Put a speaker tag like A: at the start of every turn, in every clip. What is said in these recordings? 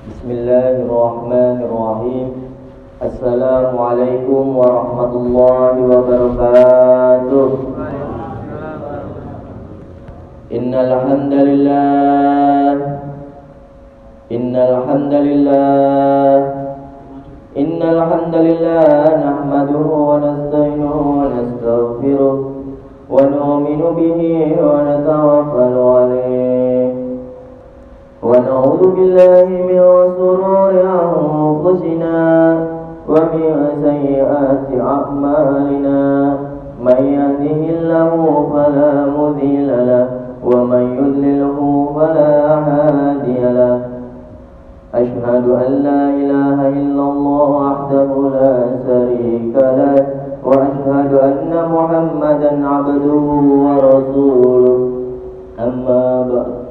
A: Bismillahirrahmanirrahim. Assalamualaikum warahmatullahi wabarakatuh. Innal hamdalillah nahmaduhu wa nasta'inuhu wa nastaghfiruh wa nu'minu bihi wa natawakkalu alayh wa na'udzu billahi min shururi anfusina wa min sayyiati a'malina may yahdihillahu fala mudilla lahu wa man yudlilhu fala hadiya lahu. Asyhadu an la ilaha illallah wahdahu la syarika lahu wa asyhadu anna Muhammadan abduhu wa rasuluh. Amma ba'd.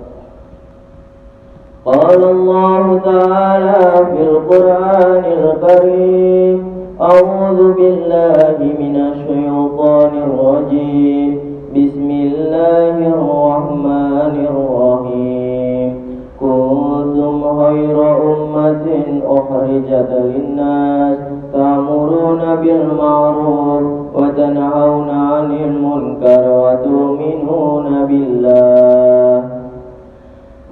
A: Qala Allah ta'ala fil Qur'anil Karim, a'udzu billahi minasy syaithanir rajim. Bismillahirrahmanirrahim. Kuntum khayra ummatin ukhrijat lin-nas ta'muruna bil ma'ruf wa tanhauna 'anil munkar wa tu'minuna billah.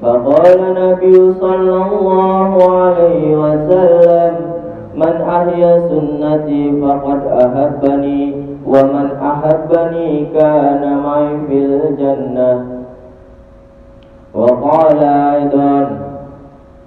A: Faqala Nabi sallallahu alaihi wasallam, man ahya sunnati faqad ahabbani wa man ahabbani kana ma'i fil jannah. Wa qala aidan,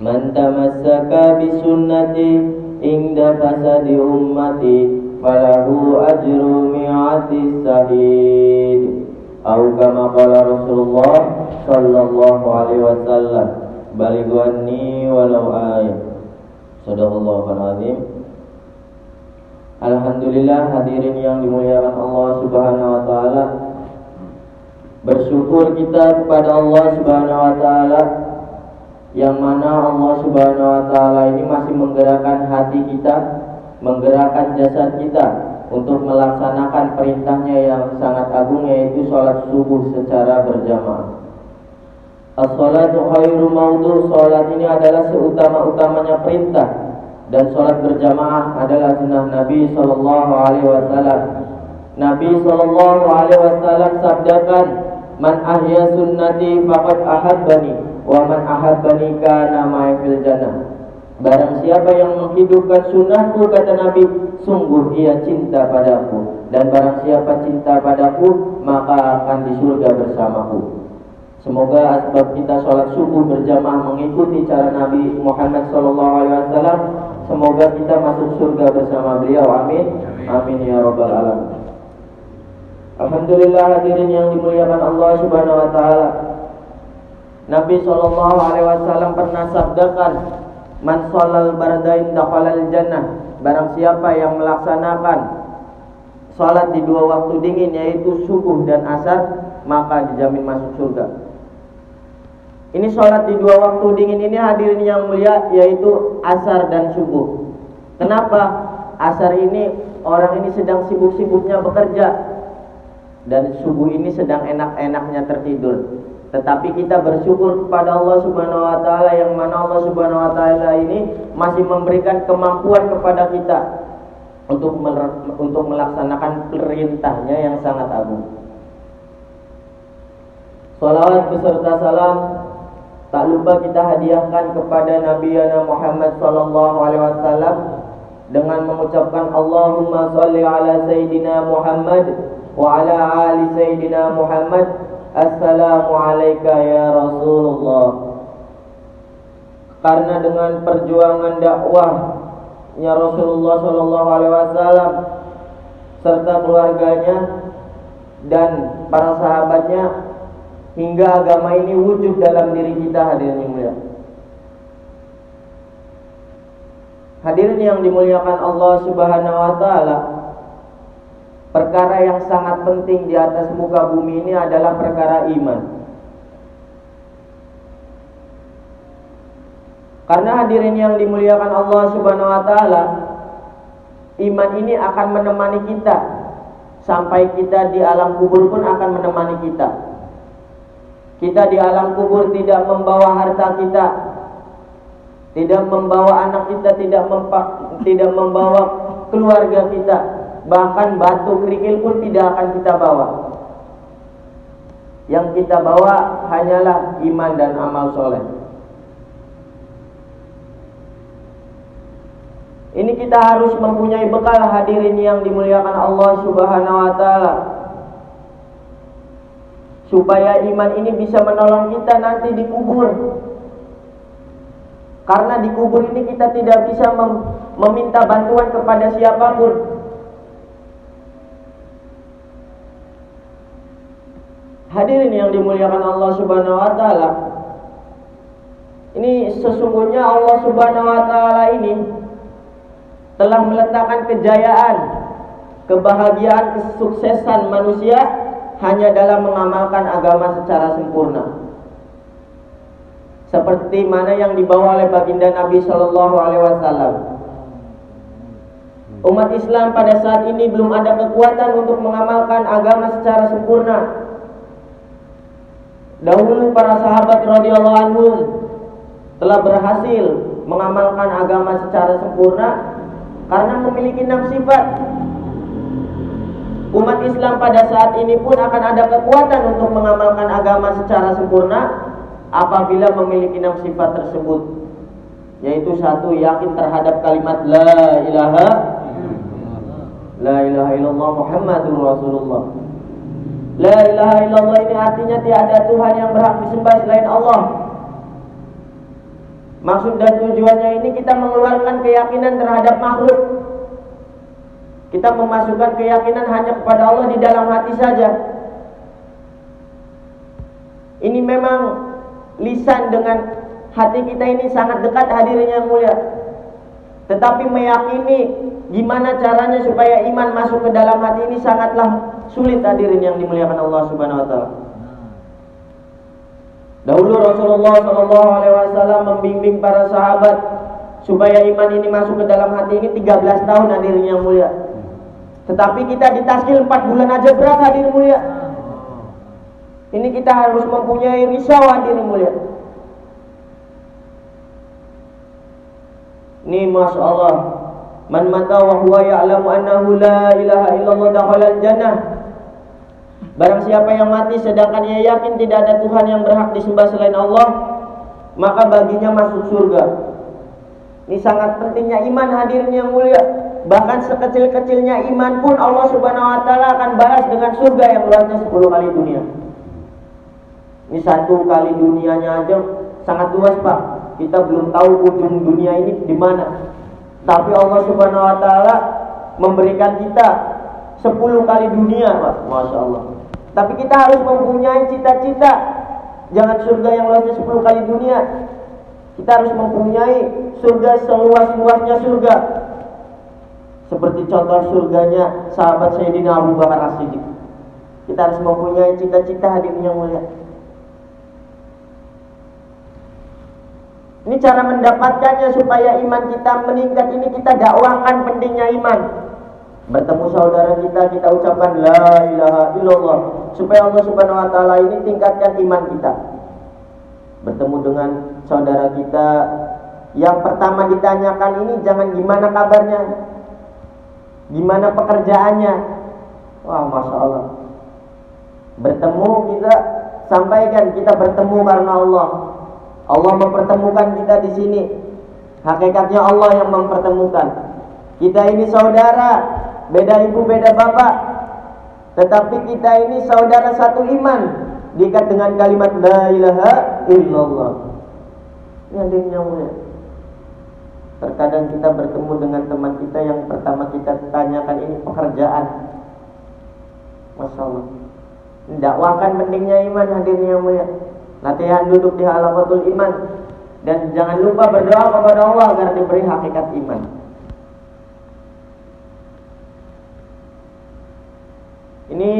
A: man tamassaka bi sunnati inda fasadi ummati falahu ajru mi'ati syahid. Atau kama qala Rasulullah sallallahu alaihi wasallam, balighu anni walau ayat. Shadaqallahul azim. Alhamdulillah, hadirin yang dimuliakan Allah Subhanahu wa taala. Bersyukur kita kepada Allah Subhanahu wa taala, yang mana Allah Subhanahu wa taala ini masih menggerakkan hati kita, menggerakkan jasad kita untuk melaksanakan perintahnya yang sangat agung, yaitu sholat subuh secara berjamaah. As-sholatu khairu mawdu'. Sholat ini adalah seutama-utamanya perintah, dan sholat berjamaah adalah sunnah Nabi sallallahu alaihi wasallam. Nabi sallallahu alaihi wasallam sabdakan, man ahya sunnati faqad ahabbani wa man ahabbani kana ma'i fil jannah. Barang siapa yang menghidupkan sunnahku, kata Nabi, sungguh ia cinta padaku, dan barang siapa cinta padaku maka akan di surga bersamaku. Semoga asbab kita sholat subuh berjamaah mengikuti cara Nabi Muhammad SAW, semoga kita masuk surga bersama beliau. Amin. Amin ya rabbal alamin. Alhamdulillah, hadirin yang dimuliakan Allah Subhanahu wa taala. Nabi SAW pernah sabdakan, man sholal bardain dakhalal jannah. Barang siapa yang melaksanakan salat di dua waktu dingin, yaitu subuh dan asar, maka dijamin masuk surga. Ini salat di dua waktu dingin ini, hadirin yang mulia, yaitu asar dan subuh. Kenapa? Asar ini orang ini sedang sibuk-sibuknya bekerja, dan subuh ini sedang enak-enaknya tertidur. Tetapi kita bersyukur kepada Allah Subhanahu wa taala, yang mana Allah Subhanahu wa taala ini masih memberikan kemampuan kepada kita untuk melaksanakan perintahnya yang sangat agung. Salawat beserta salam tak lupa kita hadiahkan kepada Nabi Muhammad sallallahu alaihi wasallam dengan mengucapkan Allahumma shalli ala Sayyidina Muhammad wa ala ali Sayyidina Muhammad. Assalamu alayka ya Rasulullah. Karena dengan perjuangan dakwahnya Rasulullah sallallahu alaihi wasallam serta keluarganya dan para sahabatnya, hingga agama ini wujud dalam diri kita, hadirin yang mulia. Hadirin yang dimuliakan Allah Subhanahu wa taala, perkara yang sangat penting di atas muka bumi ini adalah perkara iman. Karena hadirin yang dimuliakan Allah Subhanahu wa taala, iman ini akan menemani kita sampai kita di alam kubur pun akan menemani kita. Kita di alam kubur tidak membawa harta kita, tidak membawa anak kita, tidak membawa keluarga kita, bahkan batu kerikil pun tidak akan kita bawa. Yang kita bawa hanyalah iman dan amal soleh. Ini kita harus mempunyai bekal, hadirin yang dimuliakan Allah Subhanahu wa taala, supaya iman ini bisa menolong kita nanti di kubur. Karena di kubur ini kita tidak bisa meminta bantuan kepada siapapun. Hadirin yang dimuliakan Allah Subhanahu wa taala, ini sesungguhnya Allah Subhanahu wa taala ini telah meletakkan kejayaan, kebahagiaan, kesuksesan manusia hanya dalam mengamalkan agama secara sempurna. Seperti mana yang dibawa oleh baginda Nabi Shallallahu Alaihi Wasallam. Umat Islam pada saat ini belum ada kekuatan untuk mengamalkan agama secara sempurna. Dahulu para sahabat radhiyallahu anhum telah berhasil mengamalkan agama secara sempurna karena memiliki 6 sifat. Umat Islam pada saat ini pun akan ada kekuatan untuk mengamalkan agama secara sempurna apabila memiliki 6 sifat tersebut, yaitu 1, yakin terhadap kalimat la ilaha illallah Muhammadur Rasulullah. La ilaha illallah ini artinya tiada Tuhan yang berhak disembah selain Allah. Maksud dan tujuannya ini kita mengeluarkan keyakinan terhadap makhluk. Kita memasukkan keyakinan hanya kepada Allah di dalam hati saja. Ini memang lisan dengan hati kita ini sangat dekat, hadirin yang mulia. Tetapi meyakini gimana caranya supaya iman masuk ke dalam hati ini sangatlah sulit, hadirin yang dimuliakan Allah Subhanahu wa taala. Dahulu Rasulullah SAW membimbing para sahabat supaya iman ini masuk ke dalam hati ini 13 tahun, hadirin yang mulia. Tetapi kita ditaskil 4 bulan aja berat, hadirin mulia. Ini kita harus mempunyai risau, hadirin mulia. Ini Masya Allah, man mata wa huwa ya'lamu annahu la ilaha illallah dakhalal jannah. Barang siapa yang mati sedangkan ia yakin tidak ada Tuhan yang berhak disembah selain Allah, maka baginya masuk surga. Ini sangat pentingnya iman, hadirin yang mulia. Bahkan sekecil-kecilnya iman pun Allah Subhanahu wa taala akan balas dengan surga yang luasnya 10 kali dunia. Ini 1 kali dunianya aja sangat luas, Pak. Kita belum tahu ujung dunia ini di mana. Tapi Allah Subhanahu wa taala memberikan kita 10 kali dunia, Pak. Masya Allah. Tapi kita harus mempunyai cita-cita. Jangan surga yang luasnya 10 kali dunia. Kita harus mempunyai surga seluas-luasnya surga. Seperti contoh surganya sahabat Sayyidina Abu Bakar As-Siddiq. Kita harus mempunyai cita-cita, hadirin yang mulia. Ini cara mendapatkannya supaya iman kita meningkat. Ini kita dakwahkan pentingnya iman. Bertemu saudara kita ucapkan la ilaha illallah, supaya Allah Subhanahu wa taala ini tingkatkan iman kita. Bertemu dengan saudara kita, yang pertama ditanyakan ini jangan gimana kabarnya, gimana pekerjaannya. Wah, Masya Allah. Bertemu kita sampaikan kita bertemu karena Allah. Allah mempertemukan kita di sini. Hakikatnya Allah yang mempertemukan. Kita ini saudara, beda ibu, beda bapak, tetapi kita ini saudara satu iman, diikat dengan kalimat la ilaha illallah. Ini hadirin yang mulia. Terkadang kita bertemu dengan teman kita yang pertama kita tanyakan ini pekerjaan. Masya Allah. Dakwakan pentingnya iman, hadirin yang mulia. Latihan duduk di halaqatul iman. Dan jangan lupa berdoa kepada Allah agar diberi hakikat iman. Ini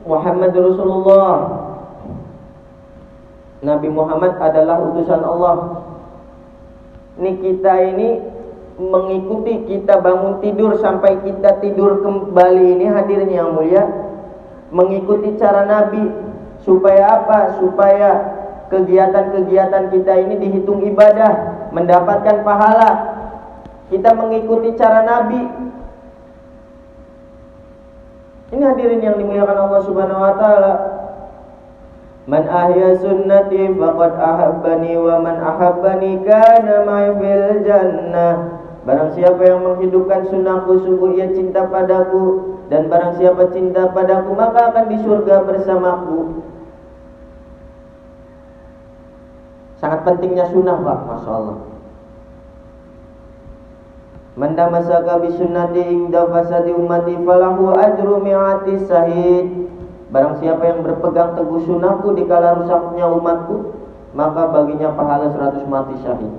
A: Muhammad Rasulullah. Nabi Muhammad adalah utusan Allah. Ini kita ini mengikuti, kita bangun tidur sampai kita tidur kembali ini, hadirin yang mulia, mengikuti cara Nabi. Supaya apa? Supaya kegiatan-kegiatan kita ini dihitung ibadah. mendapatkan pahala. Kita mengikuti cara Nabi. Ini hadirin yang dimuliakan Allah Subhanahu wa taala. Man ahya sunnati faqad ahabbani wa man ahabbani kana ma'i fil jannah. Barang siapa yang menghidupkan sunnahku, sungguh ia cinta padaku, dan barang siapa cinta padaku maka akan di surga bersamaku. Sangat pentingnya sunnah, Pak, Masya Allah. Man tamasaka bi sunnati inda fasadi ummati falahu ajru mi'ati syahid. Barang siapa yang berpegang teguh sunnahku di kala rusaknya umatku, maka baginya pahala 100 mati syahid.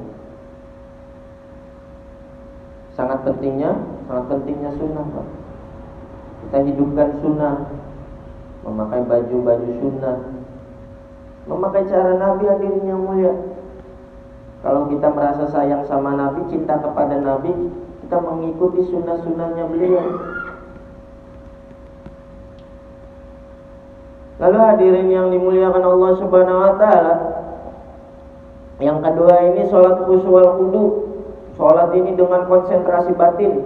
A: Sangat pentingnya sunnah, Pak. Kita hidupkan sunnah, memakai baju sunnah, memakai cara Nabi, hadirin yang mulia. Kalau kita merasa sayang sama Nabi, cinta kepada Nabi, kita mengikuti sunnah-sunnahnya beliau. Lalu hadirin yang dimuliakan Allah Subhanahu wa taala, yang kedua ini sholat khusyuk wal khudu. Sholat ini dengan konsentrasi batin.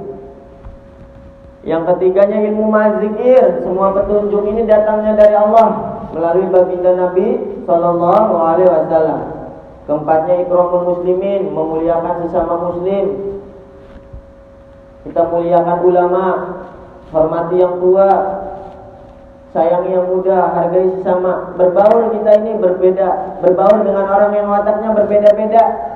A: Yang ketiganya ilmu mazikir. Semua petunjuk ini datangnya dari Allah melalui baginda Nabi Sallallahu Alaihi Wasallam. Keempatnya ikramul muslimin, memuliakan sesama muslim. Kita muliakan ulama, hormati yang tua, sayangi yang muda, hargai sesama. Berbaur kita ini berbeda, berbaur dengan orang yang wataknya berbeda-beda.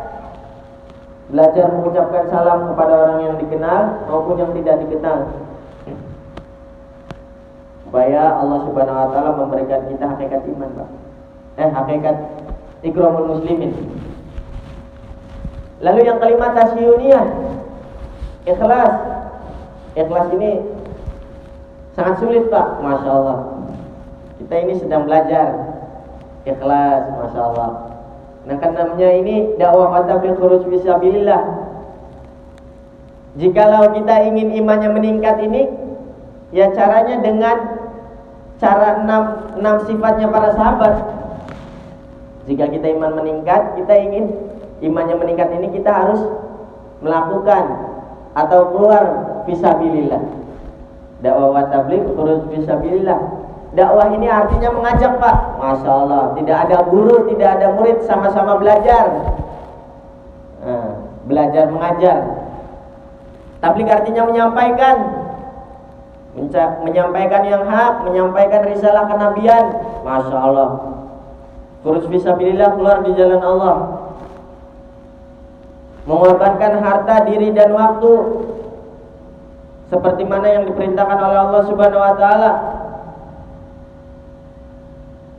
A: Belajar mengucapkan salam kepada orang yang dikenal maupun yang tidak dikenal, supaya Allah Subhanahu wa taala memberikan kita hakikat iman, Pak. Hakikat ikramul muslimin. Lalu yang kelima tasyuniyah, ikhlas. Ikhlas ini sangat sulit, Pak, Masya Allah. Kita ini sedang belajar ikhlas, Masya Allah. Nah, kan namanya ini dakwah fatabil khuruj fisabilillah. Jikalau kita ingin imannya meningkat ini, ya caranya dengan cara 6 sifatnya para sahabat. Jika kita iman meningkat, kita ingin imannya meningkat ini, kita harus melakukan atau keluar fisabilillah. Dakwah wa tabligh khuruj fisabilillah. Dakwah ini artinya mengajak, Pak. Masya Allah. Tidak ada guru, tidak ada murid, sama-sama belajar. Belajar mengajar. Tabligh artinya menyampaikan, menyampaikan yang hak, menyampaikan risalah kenabian. Masya Allah. Khuruj fisabilillah, keluar di jalan Allah. Mengorbankan harta, diri dan waktu, seperti mana yang diperintahkan oleh Allah Subhanahu wa taala.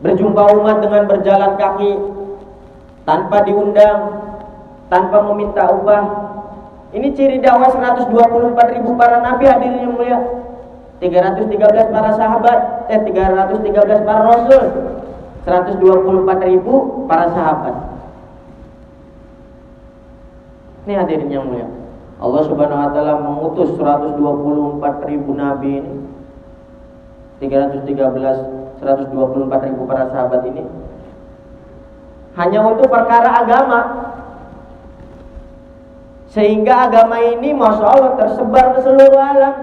A: Berjumpa umat dengan berjalan kaki, tanpa diundang, tanpa meminta upah. Ini ciri dakwah 124.000 para nabi, hadirin yang mulia. 313 para sahabat, 313 para rasul, 124.000 para sahabat. Ini hadirin yang mulia. Allah Subhanahu wa taala mengutus 124.000 nabi ini. 124.000 para sahabat ini hanya untuk perkara agama, sehingga agama ini Masya Allah tersebar ke seluruh alam,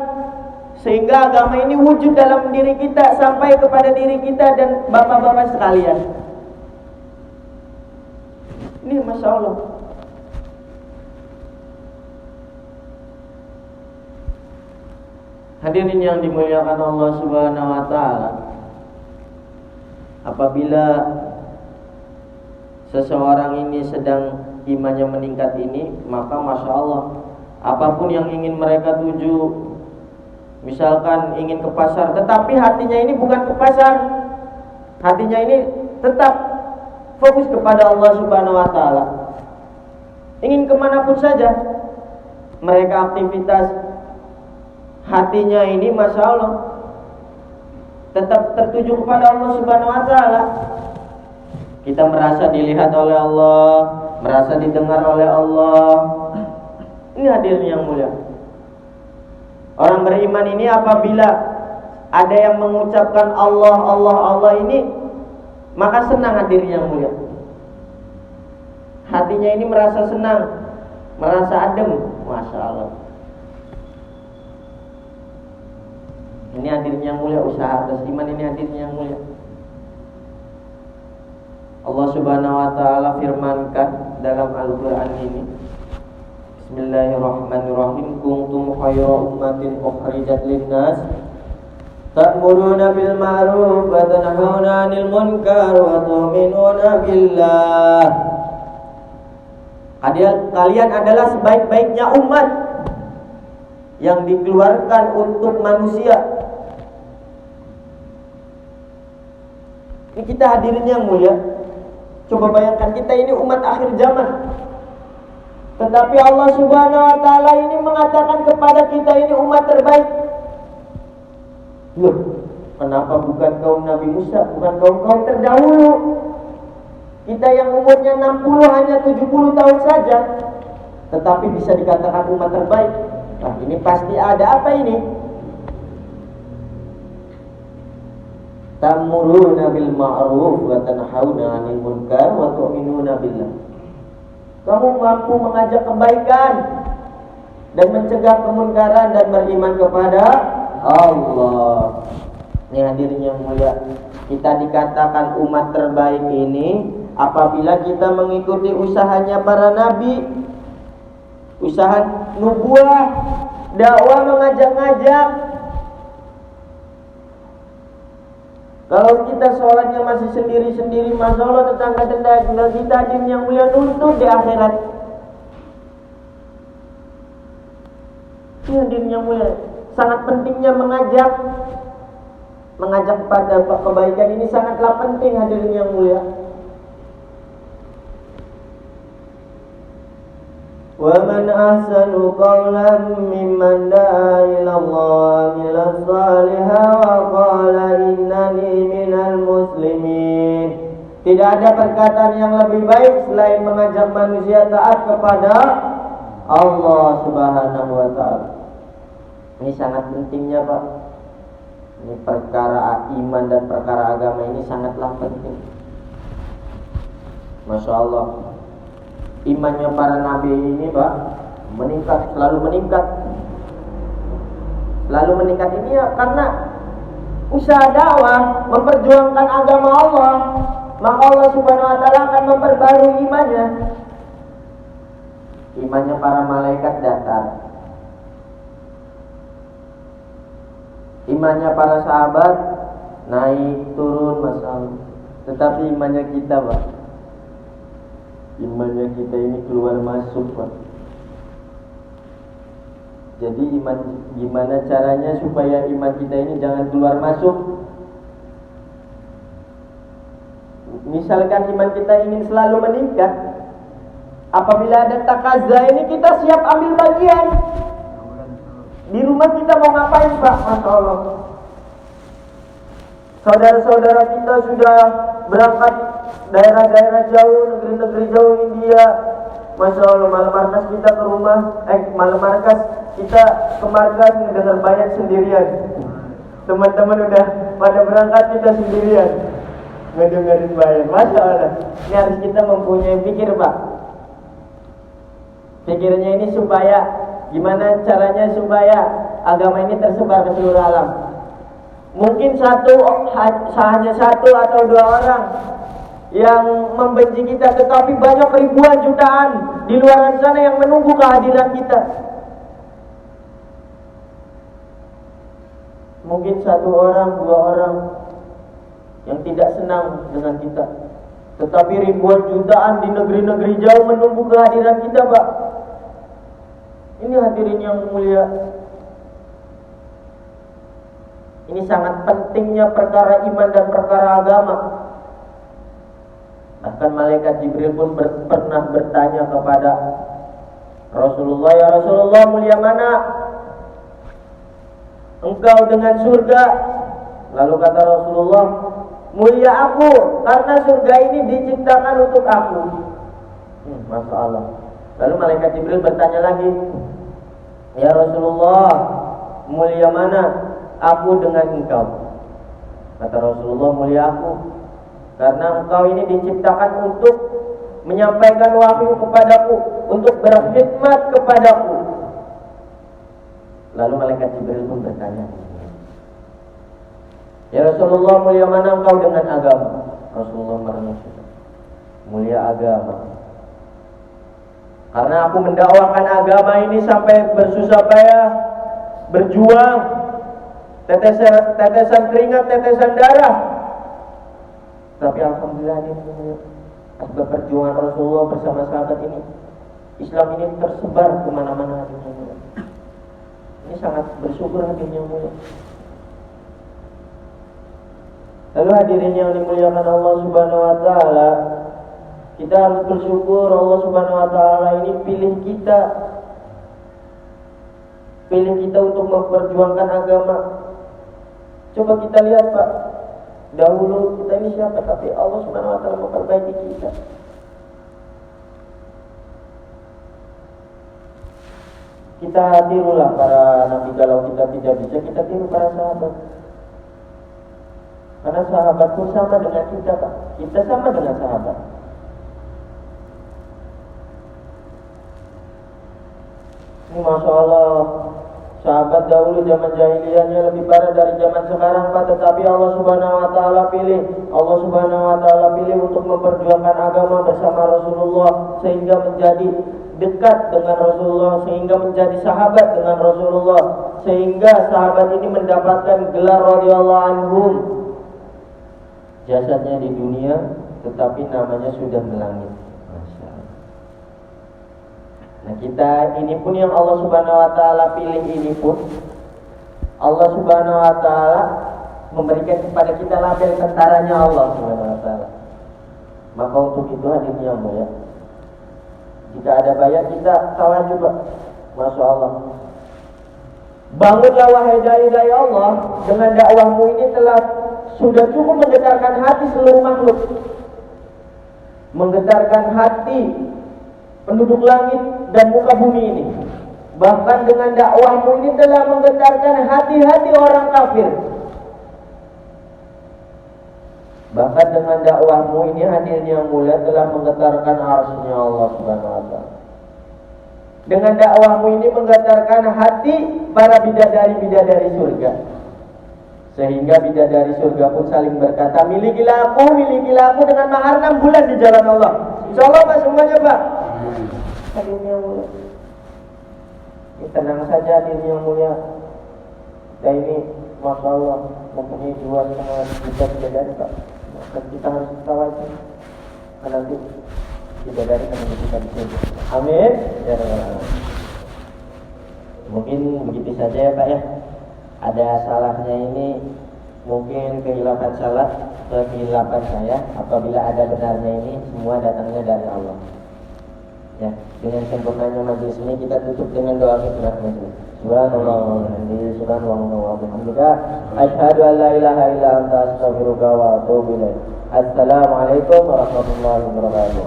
A: sehingga agama ini wujud dalam diri kita, sampai kepada diri kita dan bapak-bapak sekalian. Ini Masya Allah. Hadirin yang dimuliakan Allah Subhanahu wa taala, apabila seseorang ini sedang imannya meningkat ini, maka Masya Allah, apapun yang ingin mereka tuju, misalkan ingin ke pasar, tetapi hatinya ini bukan ke pasar, hatinya ini tetap fokus kepada Allah Subhanahu wa taala. Ingin kemanapun saja mereka aktivitas, hatinya ini Masya Allah tetap tertuju kepada Allah Subhanahu wa taala. Kita merasa dilihat oleh Allah, merasa didengar oleh Allah. Ini hadirin yang mulia. Orang beriman ini apabila ada yang mengucapkan Allah, Allah, Allah ini, maka senang, hadirin yang mulia. hatinya ini merasa senang, merasa adem. Masya Allah. Ini hadirin yang mulia, usaha atas iman ini hadirin yang mulia. Allah Subhanahu wa taala firmankan dalam Al-Qur'an ini, Bismillahirrahmanirrahim, kuntum khayra ummatin ukhrijat lin-nas ta'muruna bil ma'ruf wa tanhauna 'anil munkar wa tu'minuna billah. Kalian adalah sebaik-baiknya umat yang dikeluarkan untuk manusia. Ini kita hadirin yang mulia, coba bayangkan kita ini umat akhir zaman, tetapi Allah Subhanahu wa taala ini mengatakan kepada kita ini umat terbaik. Loh, kenapa bukan kaum Nabi Musa, bukan kaum terdahulu? Kita yang umurnya 60 hanya 70 tahun saja, tetapi bisa dikatakan umat terbaik. Nah, ini pasti ada apa ini? Ta'muruna bil ma'ruf wa tanhauna 'anil munkar wa tu'minuna billah. Kamu mampu mengajak kebaikan dan mencegah kemunkaran dan beriman kepada Allah. Ini hadirin yang mulia, kita dikatakan umat terbaik ini apabila kita mengikuti usahanya para nabi, usaha nubuah, dakwah, mengajak-ngajak. Kalau kita sholatnya masih sendiri-sendiri, Masya Allah, tetangga-tetangga kita hadirin yang mulia nuntut di akhirat. Ini hadirin yang mulia, sangat pentingnya mengajak pada kebaikan ini sangatlah penting hadirin yang mulia. Wa man ahsanu qawlan mimman da'a ila Allah wa salihah wa qala innani minal muslimin. Tidak ada perkataan yang lebih baik selain mengajak manusia taat kepada Allah Subhanahu wa taala. Ini sangat pentingnya, Pak. Ini perkara iman dan perkara agama ini sangatlah penting. Masya Allah, imannya para nabi ini, Pak, meningkat, selalu meningkat. Selalu meningkat ini ya karena usaha dakwah, memperjuangkan agama Allah. Maka Allah Subhanahu wa taala akan memperbarui imannya. Imannya para malaikat datar. Imannya para sahabat naik turun, masalah. Tetapi imannya kita, Pak, imannya kita ini keluar masuk, Pak. Jadi gimana caranya supaya iman kita ini jangan keluar masuk? Misalkan iman kita ingin selalu meningkat, apabila ada takazah ini kita siap ambil bagian. Di rumah kita mau ngapain, Pak? Masya Allah, saudara-saudara kita sudah berangkat daerah-daerah jauh, negeri-negeri jauh, India. Masya Allah, malam markas kita ke rumah, malam markas kita ke markas ngedengar bayat sendirian. Teman-teman udah pada berangkat, kita sendirian ngedengerin bayat. Masya Allah, ini harus kita mempunyai pikir, Pak. Pikirnya ini supaya gimana caranya supaya agama ini tersebar ke seluruh alam. Mungkin hanya satu atau dua orang yang membenci kita, tetapi banyak ribuan jutaan di luar sana yang menunggu kehadiran kita. Mungkin satu orang, dua orang yang tidak senang dengan kita, tetapi ribuan jutaan di negeri-negeri jauh menunggu kehadiran kita, Pak. Ini hadirin yang mulia, ini sangat pentingnya perkara iman dan perkara agama. Bahkan malaikat Jibril pun pernah bertanya kepada Rasulullah, "Ya Rasulullah, mulia mana engkau dengan surga?" Lalu kata Rasulullah, "Mulia aku, karena surga ini diciptakan untuk aku." Masya Allah. Lalu malaikat Jibril bertanya lagi, "Ya Rasulullah, mulia mana aku dengan engkau?" Kata Rasulullah, "Mulia aku, karena engkau ini diciptakan untuk menyampaikan wahyu kepadaku, untuk berkhidmat kepadaku. Lalu malaikat Jibril pun bertanya, ya Rasulullah, mulia mana engkau dengan agama? Rasulullah merenung, mulia agama. Karena aku mendakwakan agama ini sampai bersusah payah, berjuang, tetesan keringat, tetesan darah. Tapi alhamdulillah ini akibat perjuangan Rasulullah bersama sahabat ini, Islam ini tersebar kemana-mana. Ini sangat bersyukur hadirin yang mulia. Lalu hadirin yang dimuliakan Allah Subhanahu wa taala, kita harus bersyukur Allah Subhanahu wa taala ini pilih kita untuk memperjuangkan agama. Coba kita lihat Pak, dahulu kita ini siapa, tapi Allah Subhanahu wa taala memperbaiki kita. Kita tirulah para nabi. Kalau kita tidak bisa, kita tiru para sahabat. Karena sahabat pun sama dengan kita Pak. Kita sama dengan sahabat. Ini Masya Allah, sahabat dahulu zaman jahiliyahnya lebih parah dari zaman sekarang Pak. Tetapi Allah Subhanahu wa taala pilih. Allah Subhanahu wa taala pilih untuk memperjuangkan agama bersama Rasulullah, sehingga menjadi dekat dengan Rasulullah, sehingga menjadi sahabat dengan Rasulullah, sehingga sahabat ini mendapatkan gelar radhiyallahu anhum. Jasadnya di dunia, tetapi namanya sudah melangit. Masya Allah. Nah kita ini pun yang Allah Subhanahu wa taala pilih ini pun, Allah Subhanahu wa taala memberikan kepada kita label tentaranya Allah Subhanahu wa taala. Maka untuk itu hadirin yang mulia, jika ada bayat kita kawan juga. Masya Allah. Bangunlah wahai dai-dai Allah, dengan dakwahmu ini telah sudah cukup menggetarkan hati seluruh makhluk, menggetarkan hati penduduk langit dan muka bumi ini. Bahkan dengan dakwahmu ini telah menggetarkan hati-hati orang kafir. Bahkan dengan dakwahmu ini hadirin yang mulia telah menggetarkan arsy-Nya Allah Subhanahu wa taala. Dengan dakwahmu ini menggetarkan hati para bidadari-bidadari surga. Sehingga bidadari surga pun saling berkata, milikilah aku dengan mahar 6 bulan di jalan Allah. Insyaallah Pak semuanya Pak. Hadirin yang mulia, ini tenang saja hadirin yang mulia. Dan ini Masya Allah mempunyai 2,5 juta bidadari Pak. Dan kita harus khawatir nanti bidadari akan kita di sini. Amin. Ya Allah. Mungkin begitu saja ya Pak ya. Ada salahnya ini mungkin kehilafan salah, kehilafan saya. Apabila ada benarnya ini, semua datangnya dari Allah. Ya, dengan sempurnanya majelis ini kita tutup dengan doa khidmat majelis. Subhanallah walhamdulillah, subhanallah walhamdulillah, asyhadu an la ilaha illa anta astaghfiruka wa atubu ilaik. Assalamualaikum warahmatullahi wabarakatuh.